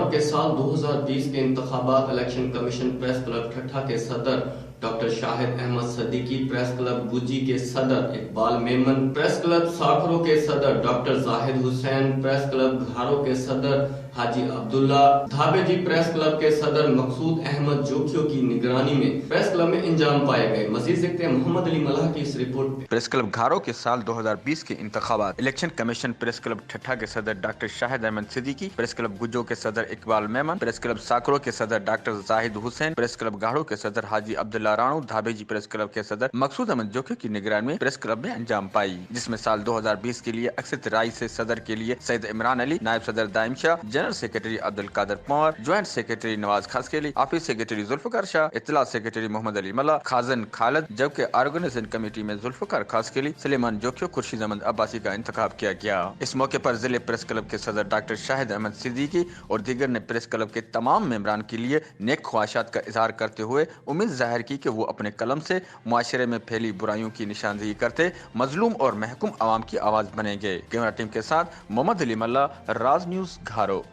घारों के साल 2020 के इंतखाबात election commission press club Thatta के सदर doctor Shahid Ahmed Siddiqui, press club Gujo के सदर इकबाल मेमन, प्रेस क्लब साखरों के सदर doctor Zahid Hussain, press club घारों के सदर हाजी अब्दुल्ला, धाबेजी प्रेस क्लब के सदर मकसूद अहमद जोखियों की निगरानी में प्रेस क्लब में इंजाम पाए गए। मजीद देखते हैं मोहम्मद अली मल्लाह की इस रिपोर्ट में। प्रेस क्लब घारों के साल 2020 के इंतखाबात election commission press club Thatta के सदर doctor Shahid Ahmed Siddiqui, press club Gujjo के सदर इकबाल मेमन, प्रेस क्लब साकरो के सदर doctor Zahid Hussain, press club घाड़ों के सदर हाजी अब्दुल्ला राणू, धाबेजी प्रेस क्लब के सदर मकसूद अहमद जोखियों की निगरानी में प्रेस क्लब में अंजाम पाई, जिसमें साल 2020 के लिए अक्सर राय से सदर के लिए सैयद इमरान अली, नायब सदर Daim Shah, general secretary Abdul Qadir Panwar, joint secretary Nawaz Khaskheli, office secretary Zulfiqar Shah, इत्तला सेक्रेटरी मोहम्मद अली मल्ला, खाजन खालिद, जबकि ऑर्गेनाइजेशन कमेटी में जुल्फकार खासकेली, सलेमान जोखियो, खुर्शीद अहमद अब्बासी का इंतखाब किया गया। इस मौके पर जिले प्रेस क्लब के सदर डॉक्टर शाहिद अहमद सिद्दीकी और दीगर ने प्रेस क्लब के तमाम मेंबरान के लिए नेक ख्वाहिशात का इजहार करते हुए उम्मीद जाहिर की कि वो अपने कलम से मुआशरे में फैली बुराइयों की निशानदेही करते मजलूम और महकूम आवाम की आवाज बनेंगे। कैमरा टीम के साथ मोहम्मद अली मल्ला, राज न्यूज घारो।